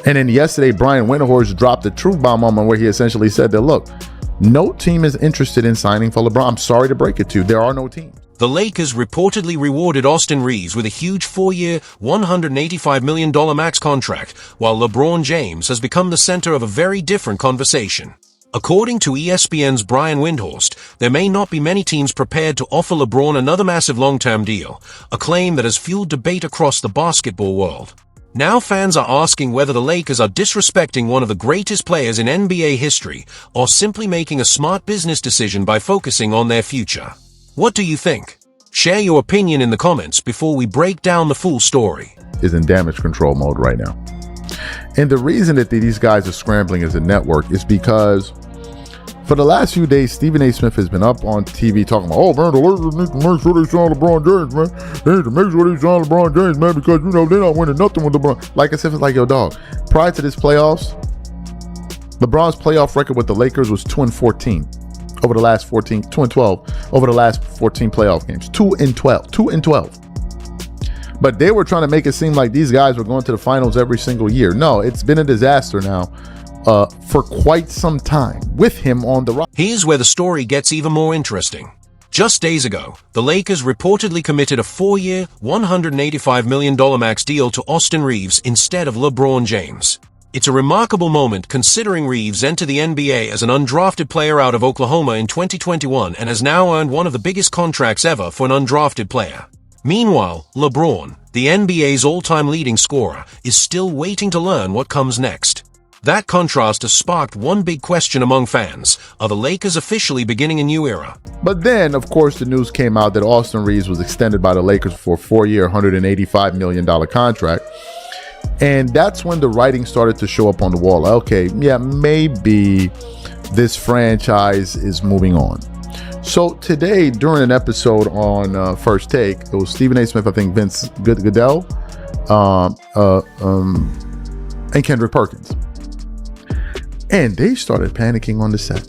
And then yesterday, Brian Windhorst dropped the truth bomb on him where he essentially said that, look, no team is interested in signing for LeBron. I'm sorry to break it to you. There are no teams. The Lakers reportedly rewarded Austin Reaves with a huge 4-year, $185 million max contract, while LeBron James has become the center of a very different conversation. According to ESPN's Brian Windhorst, there may not be many teams prepared to offer LeBron another massive long-term deal, a claim that has fueled debate across the basketball world. Now fans are asking whether the Lakers are disrespecting one of the greatest players in NBA history or simply making a smart business decision by focusing on their future. What do you think? Share your opinion in the comments before we break down the full story. Is in damage control mode right now. And the reason that these guys are scrambling as a network is because for the last few days, Stephen A. Smith has been up on TV talking about, oh man, the Lakers need to make sure they sign LeBron James, man. They need to make sure they sign LeBron James, man, because, you know, they're not winning nothing with LeBron. Like I said, it's like, yo, dog, prior to this playoffs, LeBron's playoff record with the Lakers was 2-14 over the last 14, 2-12 over the last 14 playoff games. 2-12. But they were trying to make it seem like these guys were going to the finals every single year. No, it's been a disaster now for quite some time with him on the roster. Here's where the story gets even more interesting. Just days ago, the Lakers reportedly committed a 4-year, $185 million max deal to Austin Reaves instead of LeBron James. It's a remarkable moment considering Reeves entered the NBA as an undrafted player out of Oklahoma in 2021 and has now earned one of the biggest contracts ever for an undrafted player. Meanwhile, LeBron, the NBA's all-time leading scorer, is still waiting to learn what comes next. That contrast has sparked one big question among fans. Are the Lakers officially beginning a new era? But then, of course, the news came out that Austin Reaves was extended by the Lakers for a 4-year, $185 million contract. And that's when the writing started to show up on the wall. Okay, yeah, maybe this franchise is moving on. So today, during an episode on First Take, it was Stephen A. Smith, I think Vince Goodell, and Kendrick Perkins. And they started panicking on the set.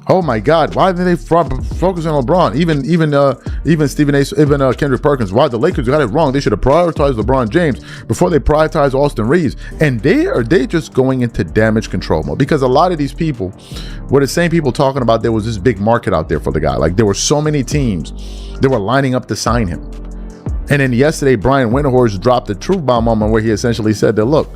Oh my God! Why did they focus on LeBron? Even Stephen A. Kendrick Perkins. Why the Lakers got it wrong? They should have prioritized LeBron James before they prioritized Austin Reaves. And they just going into damage control mode, because a lot of these people were the same people talking about there was this big market out there for the guy. Like there were so many teams that were lining up to sign him. And then yesterday, Brian Windhorst dropped the truth bomb on him where he essentially said that, look,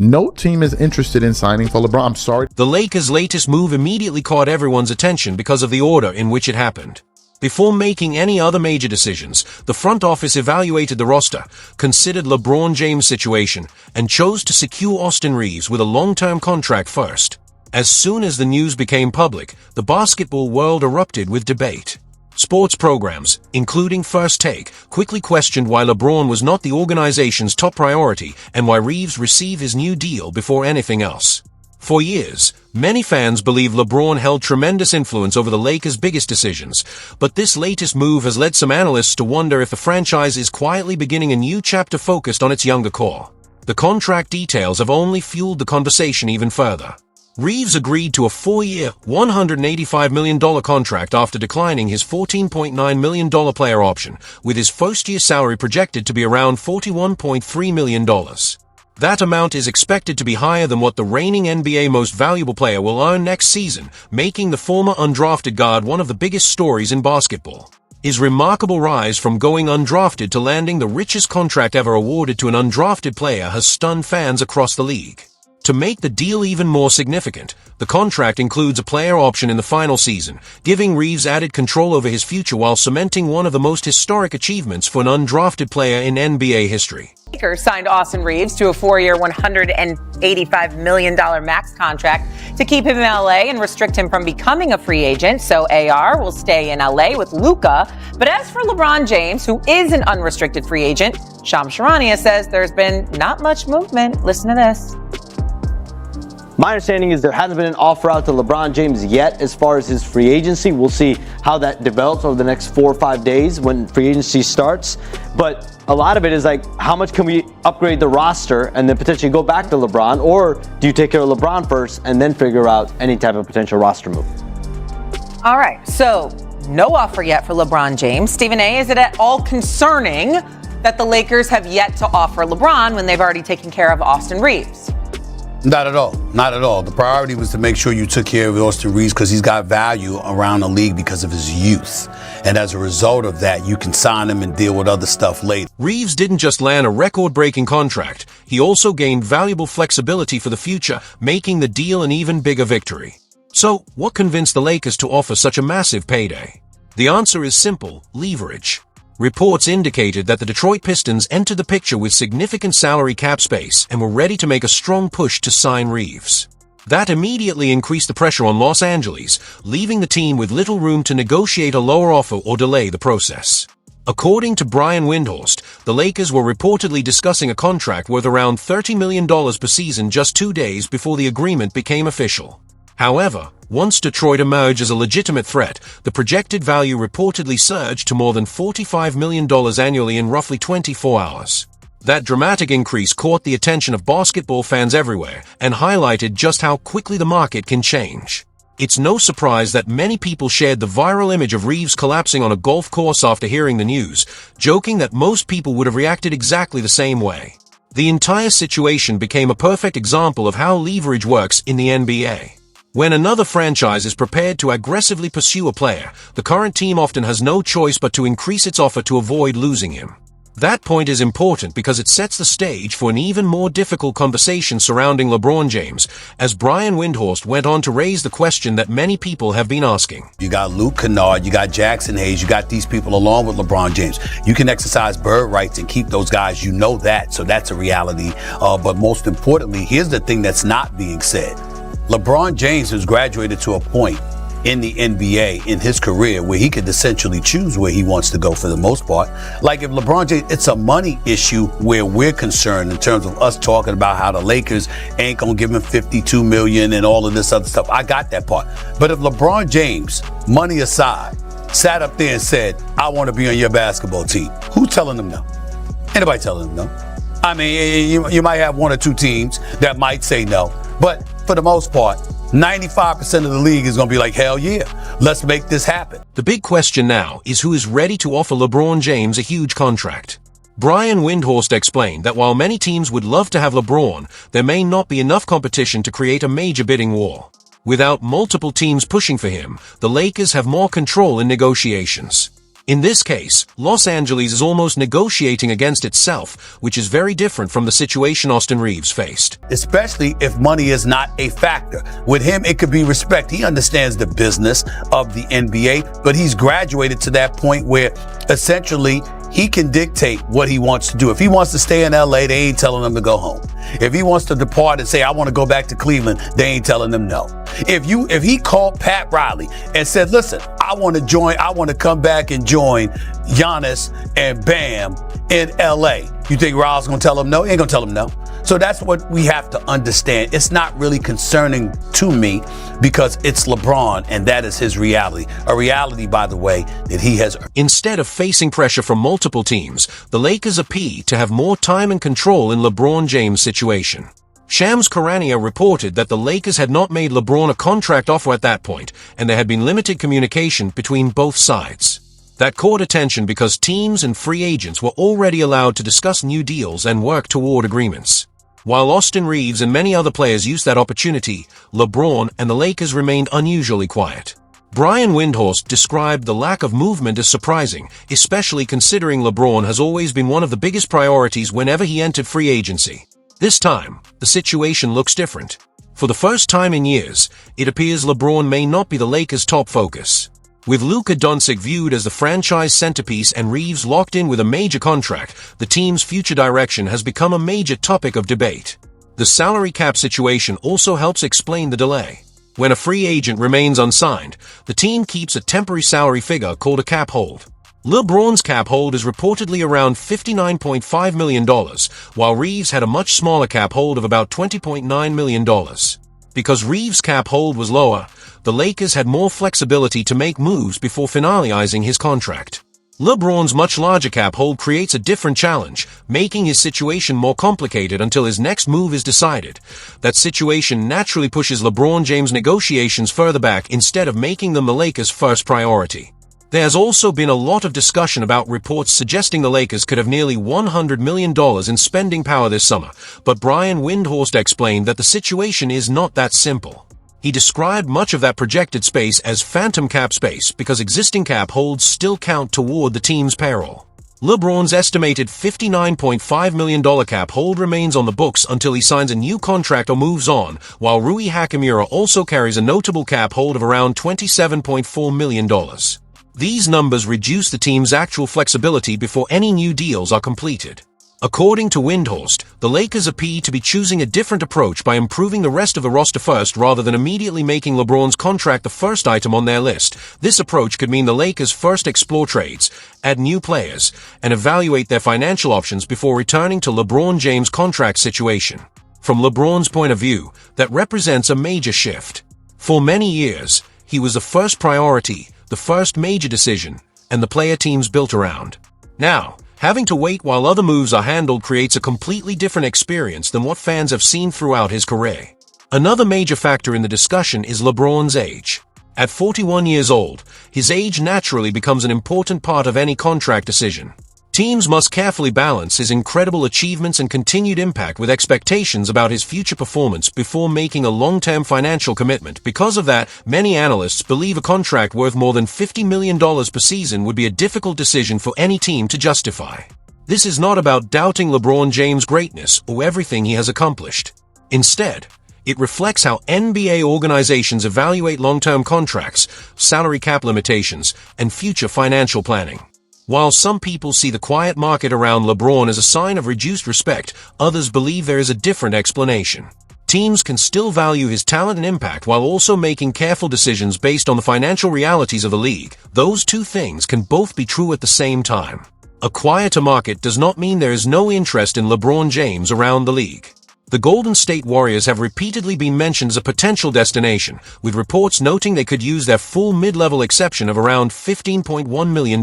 no team is interested in signing for LeBron. I'm sorry. The Lakers' latest move immediately caught everyone's attention because of the order in which it happened. Before making any other major decisions, the front office evaluated the roster, considered LeBron James' situation, and chose to secure Austin Reaves with a long-term contract first. As soon as the news became public, the basketball world erupted with debate. Sports programs, including First Take, quickly questioned why LeBron was not the organization's top priority and why Reeves received his new deal before anything else. For years, many fans believe LeBron held tremendous influence over the Lakers' biggest decisions, but this latest move has led some analysts to wonder if the franchise is quietly beginning a new chapter focused on its younger core. The contract details have only fueled the conversation even further. Reeves agreed to a 4-year, $185 million contract after declining his $14.9 million player option, with his first-year salary projected to be around $41.3 million. That amount is expected to be higher than what the reigning NBA Most Valuable Player will earn next season, making the former undrafted guard one of the biggest stories in basketball. His remarkable rise from going undrafted to landing the richest contract ever awarded to an undrafted player has stunned fans across the league. To make the deal even more significant, the contract includes a player option in the final season, giving Reeves added control over his future while cementing one of the most historic achievements for an undrafted player in NBA history. Lakers signed Austin Reaves to a 4-year, $185 million max contract to keep him in LA and restrict him from becoming a free agent. So AR will stay in LA with Luka. But as for LeBron James, who is an unrestricted free agent, Shams Charania says there's been not much movement. Listen to this. My understanding is there hasn't been an offer out to LeBron James yet as far as his free agency. We'll see how that develops over the next 4 or 5 days when free agency starts. But a lot of it is like, how much can we upgrade the roster and then potentially go back to LeBron? Or do you take care of LeBron first and then figure out any type of potential roster move? All right, so no offer yet for LeBron James. Stephen A., is it at all concerning that the Lakers have yet to offer LeBron when they've already taken care of Austin Reaves? Not at all. Not at all. The priority was to make sure you took care of Austin Reaves because he's got value around the league because of his youth. And as a result of that, you can sign him and deal with other stuff later. Reeves didn't just land a record-breaking contract, he also gained valuable flexibility for the future, making the deal an even bigger victory. So, what convinced the Lakers to offer such a massive payday? The answer is simple: leverage. Reports indicated that the Detroit Pistons entered the picture with significant salary cap space and were ready to make a strong push to sign Reeves. That immediately increased the pressure on Los Angeles, leaving the team with little room to negotiate a lower offer or delay the process. According to Brian Windhorst, the Lakers were reportedly discussing a contract worth around $30 million per season just 2 days before the agreement became official. However, once Detroit emerged as a legitimate threat, the projected value reportedly surged to more than $45 million annually in roughly 24 hours. That dramatic increase caught the attention of basketball fans everywhere and highlighted just how quickly the market can change. It's no surprise that many people shared the viral image of Reeves collapsing on a golf course after hearing the news, joking that most people would have reacted exactly the same way. The entire situation became a perfect example of how leverage works in the NBA. When another franchise is prepared to aggressively pursue a player, the current team often has no choice but to increase its offer to avoid losing him. That point is important because it sets the stage for an even more difficult conversation surrounding LeBron James, as Brian Windhorst went on to raise the question that many people have been asking. You got Luke Kennard, you got Jackson Hayes, you got these people along with LeBron James. You can exercise bird rights and keep those guys, you know that, so that's a reality. But most importantly, here's the thing that's not being said. LeBron James has graduated to a point in the NBA in his career where he could essentially choose where he wants to go for the most part. Like if LeBron James, it's a money issue where we're concerned in terms of us talking about how the Lakers ain't gonna give him $52 million and all of this other stuff. I got that part. But if LeBron James, money aside, sat up there and said, I want to be on your basketball team, who's telling him no? Anybody telling him no? I mean, you might have one or two teams that might say no, but for the most part, 95% of the league is going to be like, hell yeah, let's make this happen. The big question now is who is ready to offer LeBron James a huge contract. Brian Windhorst explained that while many teams would love to have LeBron, there may not be enough competition to create a major bidding war. Without multiple teams pushing for him, the Lakers have more control in negotiations. In this case, Los Angeles is almost negotiating against itself, which is very different from the situation Austin Reaves faced. Especially if money is not a factor. With him, it could be respect. He understands the business of the NBA, but he's graduated to that point where essentially he can dictate what he wants to do. If he wants to stay in LA, they ain't telling him to go home. If he wants to depart and say, I want to go back to Cleveland, they ain't telling him no. If he called Pat Riley and said, listen, I want to come back and join Giannis and Bam in LA, you think Riley's going to tell him no? He ain't going to tell him no. So that's what we have to understand. It's not really concerning to me because it's LeBron and that is his reality. A reality, by the way, that he has. Instead of facing pressure from multiple teams, the Lakers appear to have more time and control in LeBron James' situation. Shams Charania reported that the Lakers had not made LeBron a contract offer at that point, and there had been limited communication between both sides. That caught attention because teams and free agents were already allowed to discuss new deals and work toward agreements. While Austin Reaves and many other players used that opportunity, LeBron and the Lakers remained unusually quiet. Brian Windhorst described the lack of movement as surprising, especially considering LeBron has always been one of the biggest priorities whenever he entered free agency. This time, the situation looks different. For the first time in years, it appears LeBron may not be the Lakers' top focus. With Luka Doncic viewed as the franchise centerpiece and Reeves locked in with a major contract, the team's future direction has become a major topic of debate. The salary cap situation also helps explain the delay. When a free agent remains unsigned, the team keeps a temporary salary figure called a cap hold. LeBron's cap hold is reportedly around $59.5 million, while Reeves had a much smaller cap hold of about $20.9 million. Because Reeves' cap hold was lower, the Lakers had more flexibility to make moves before finalizing his contract. LeBron's much larger cap hold creates a different challenge, making his situation more complicated until his next move is decided. That situation naturally pushes LeBron James' negotiations further back instead of making them the Lakers' first priority. There has also been a lot of discussion about reports suggesting the Lakers could have nearly $100 million in spending power this summer, but Brian Windhorst explained that the situation is not that simple. He described much of that projected space as phantom cap space because existing cap holds still count toward the team's payroll. LeBron's estimated $59.5 million cap hold remains on the books until he signs a new contract or moves on, while Rui Hachimura also carries a notable cap hold of around $27.4 million. These numbers reduce the team's actual flexibility before any new deals are completed. According to Windhorst, the Lakers appear to be choosing a different approach by improving the rest of the roster first rather than immediately making LeBron's contract the first item on their list. This approach could mean the Lakers first explore trades, add new players, and evaluate their financial options before returning to LeBron James' contract situation. From LeBron's point of view, that represents a major shift. For many years, he was the first priority, the first major decision, and the player teams built around. Now, having to wait while other moves are handled creates a completely different experience than what fans have seen throughout his career. Another major factor in the discussion is LeBron's age. At 41 years old, his age naturally becomes an important part of any contract decision. Teams must carefully balance his incredible achievements and continued impact with expectations about his future performance before making a long-term financial commitment. Because of that, many analysts believe a contract worth more than $50 million per season would be a difficult decision for any team to justify. This is not about doubting LeBron James' greatness or everything he has accomplished. Instead, it reflects how NBA organizations evaluate long-term contracts, salary cap limitations, and future financial planning. While some people see the quiet market around LeBron as a sign of reduced respect, others believe there is a different explanation. Teams can still value his talent and impact while also making careful decisions based on the financial realities of the league. Those two things can both be true at the same time. A quieter market does not mean there is no interest in LeBron James around the league. The Golden State Warriors have repeatedly been mentioned as a potential destination, with reports noting they could use their full mid-level exception of around $15.1 million.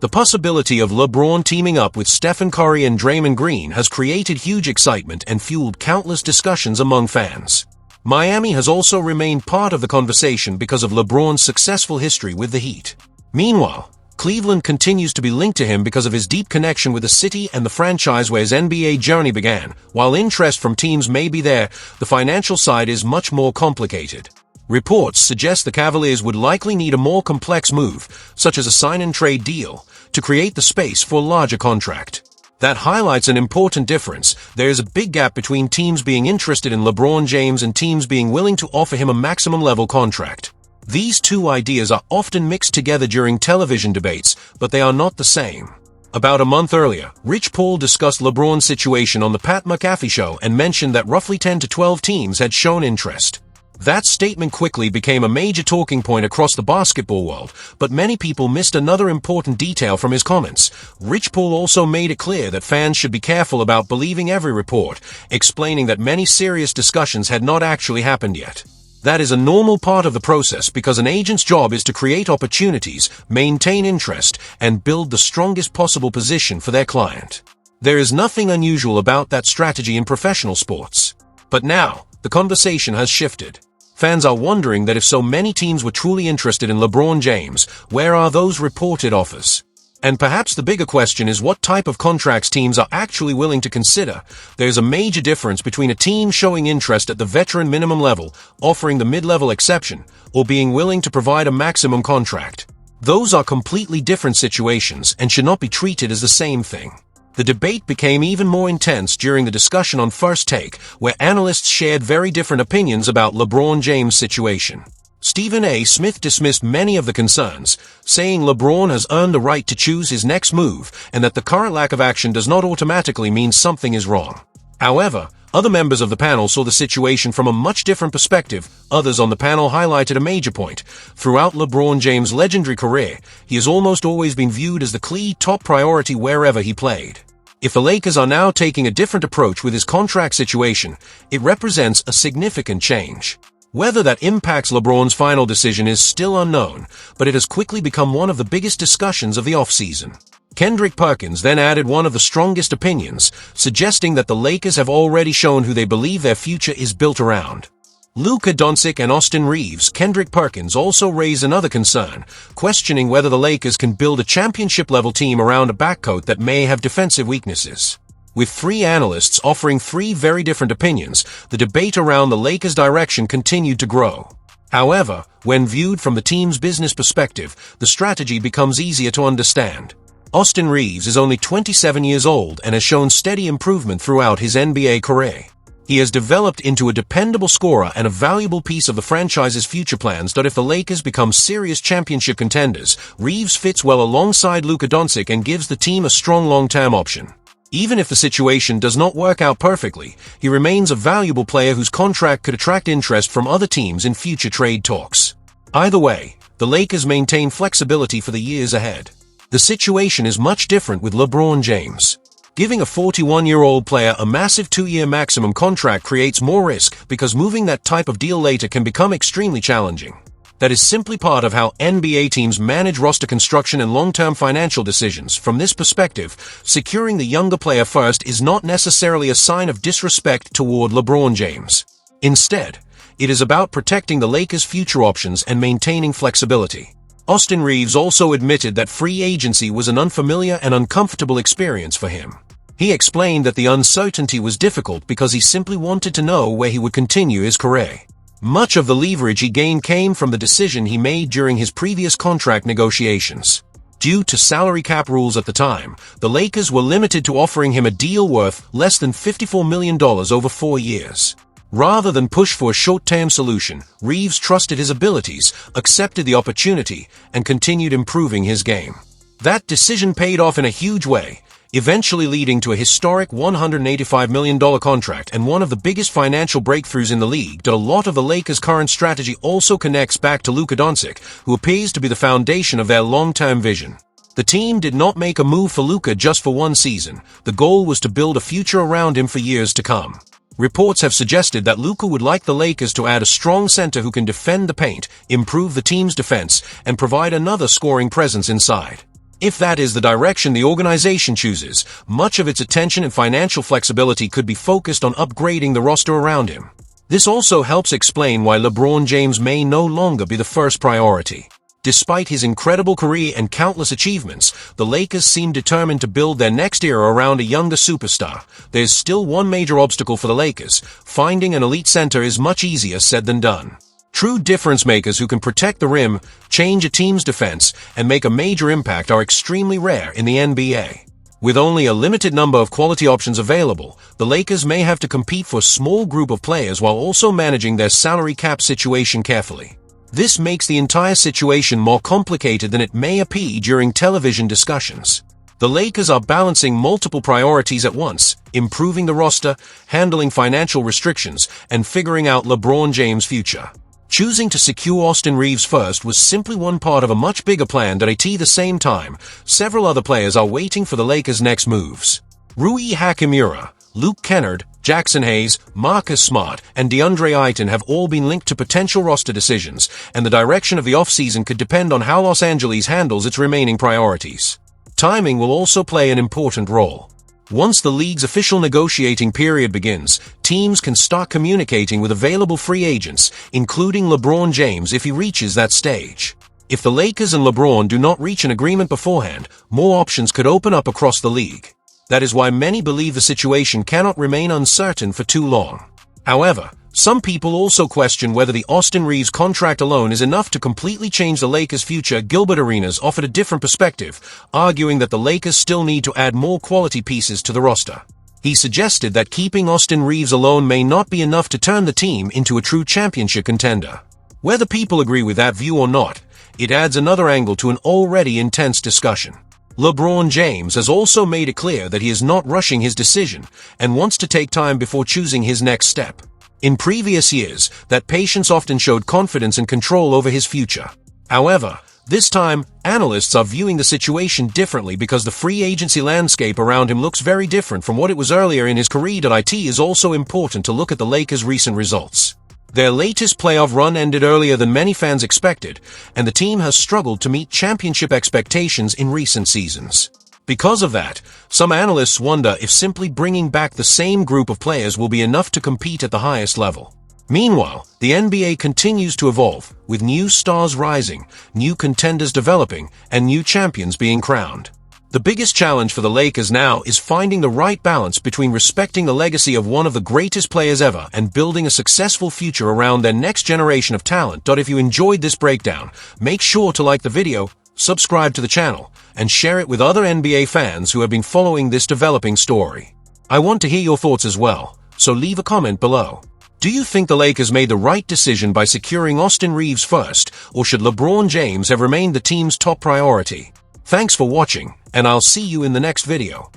The possibility of LeBron teaming up with Stephen Curry and Draymond Green has created huge excitement and fueled countless discussions among fans. Miami has also remained part of the conversation because of LeBron's successful history with the Heat. Meanwhile, Cleveland continues to be linked to him because of his deep connection with the city and the franchise where his NBA journey began. While interest from teams may be there, the financial side is much more complicated. Reports suggest the Cavaliers would likely need a more complex move, such as a sign-and-trade deal, to create the space for a larger contract. That highlights an important difference. There is a big gap between teams being interested in LeBron James and teams being willing to offer him a maximum-level contract. These two ideas are often mixed together during television debates, but they are not the same. About a month earlier, Rich Paul discussed LeBron's situation on the Pat McAfee show and mentioned that roughly 10 to 12 teams had shown interest. That statement quickly became a major talking point across the basketball world, but many people missed another important detail from his comments. Rich Paul also made it clear that fans should be careful about believing every report, explaining that many serious discussions had not actually happened yet. That is a normal part of the process because an agent's job is to create opportunities, maintain interest, and build the strongest possible position for their client. There is nothing unusual about that strategy in professional sports. But now, the conversation has shifted. Fans are wondering that if so many teams were truly interested in LeBron James, where are those reported offers? And perhaps the bigger question is what type of contracts teams are actually willing to consider. There's a major difference between a team showing interest at the veteran minimum level, offering the mid-level exception, or being willing to provide a maximum contract. Those are completely different situations and should not be treated as the same thing. The debate became even more intense during the discussion on First Take, where analysts shared very different opinions about LeBron James' situation. Stephen A. Smith dismissed many of the concerns, saying LeBron has earned the right to choose his next move and that the current lack of action does not automatically mean something is wrong. However, other members of the panel saw the situation from a much different perspective. Others on the panel highlighted a major point. Throughout LeBron James' legendary career, he has almost always been viewed as the clear top priority wherever he played. If the Lakers are now taking a different approach with his contract situation, it represents a significant change. Whether that impacts LeBron's final decision is still unknown, but it has quickly become one of the biggest discussions of the offseason. Kendrick Perkins then added one of the strongest opinions, suggesting that the Lakers have already shown who they believe their future is built around. Luka Doncic and Austin Reaves, Kendrick Perkins also raise another concern, questioning whether the Lakers can build a championship-level team around a backcourt that may have defensive weaknesses. With three analysts offering three very different opinions, the debate around the Lakers' direction continued to grow. However, when viewed from the team's business perspective, the strategy becomes easier to understand. Austin Reaves is only 27 years old and has shown steady improvement throughout his NBA career. He has developed into a dependable scorer and a valuable piece of the franchise's future plans that if the Lakers become serious championship contenders, Reeves fits well alongside Luka Doncic and gives the team a strong long-term option. Even if the situation does not work out perfectly, he remains a valuable player whose contract could attract interest from other teams in future trade talks. Either way, the Lakers maintain flexibility for the years ahead. The situation is much different with LeBron James. Giving a 41-year-old player a massive 2-year maximum contract creates more risk because moving that type of deal later can become extremely challenging. That is simply part of how NBA teams manage roster construction and long-term financial decisions. From this perspective, securing the younger player first is not necessarily a sign of disrespect toward LeBron James. Instead, it is about protecting the Lakers' future options and maintaining flexibility. Austin Reaves also admitted that free agency was an unfamiliar and uncomfortable experience for him. He explained that the uncertainty was difficult because he simply wanted to know where he would continue his career. Much of the leverage he gained came from the decision he made during his previous contract negotiations. Due to salary cap rules at the time, the Lakers were limited to offering him a deal worth less than $54 million over 4 years. Rather than push for a short-term solution, Reeves trusted his abilities, accepted the opportunity, and continued improving his game. That decision paid off in a huge way, eventually leading to a historic $185 million contract and one of the biggest financial breakthroughs in the league. That a lot of the Lakers' current strategy also connects back to Luka Doncic, who appears to be the foundation of their long-term vision. The team did not make a move for Luka just for one season. The goal was to build a future around him for years to come. Reports have suggested that Luka would like the Lakers to add a strong center who can defend the paint, improve the team's defense, and provide another scoring presence inside. If that is the direction the organization chooses, much of its attention and financial flexibility could be focused on upgrading the roster around him. This also helps explain why LeBron James may no longer be the first priority. Despite his incredible career and countless achievements, the Lakers seem determined to build their next era around a younger superstar. There's still one major obstacle for the Lakers. Finding an elite center is much easier said than done. True difference makers who can protect the rim, change a team's defense, and make a major impact are extremely rare in the NBA. With only a limited number of quality options available, the Lakers may have to compete for a small group of players while also managing their salary cap situation carefully. This makes the entire situation more complicated than it may appear during television discussions. The Lakers are balancing multiple priorities at once, improving the roster, handling financial restrictions, and figuring out LeBron James' future. Choosing to secure Austin Reaves first was simply one part of a much bigger plan that at the same time, several other players are waiting for the Lakers' next moves. Rui Hachimura, Luke Kennard, Jackson Hayes, Marcus Smart, and DeAndre Ayton have all been linked to potential roster decisions, and the direction of the offseason could depend on how Los Angeles handles its remaining priorities. Timing will also play an important role. Once the league's official negotiating period begins, teams can start communicating with available free agents, including LeBron James if he reaches that stage. If the Lakers and LeBron do not reach an agreement beforehand, more options could open up across the league. That is why many believe the situation cannot remain uncertain for too long. However, some people also question whether the Austin Reaves contract alone is enough to completely change the Lakers' future. Gilbert Arenas offered a different perspective, arguing that the Lakers still need to add more quality pieces to the roster. He suggested that keeping Austin Reaves alone may not be enough to turn the team into a true championship contender. Whether people agree with that view or not, it adds another angle to an already intense discussion. LeBron James has also made it clear that he is not rushing his decision and wants to take time before choosing his next step. In previous years, that patience often showed confidence and control over his future. However, this time, analysts are viewing the situation differently because the free agency landscape around him looks very different from what it was earlier in his career. It is also important to look at the Lakers' recent results. Their latest playoff run ended earlier than many fans expected, and the team has struggled to meet championship expectations in recent seasons. Because of that, some analysts wonder if simply bringing back the same group of players will be enough to compete at the highest level. Meanwhile, the NBA continues to evolve, with new stars rising, new contenders developing, and new champions being crowned. The biggest challenge for the Lakers now is finding the right balance between respecting the legacy of one of the greatest players ever and building a successful future around their next generation of talent. If you enjoyed this breakdown, make sure to like the video, subscribe to the channel, and share it with other NBA fans who have been following this developing story. I want to hear your thoughts as well, so leave a comment below. Do you think the Lakers made the right decision by securing Austin Reaves first, or should LeBron James have remained the team's top priority? Thanks for watching, and I'll see you in the next video.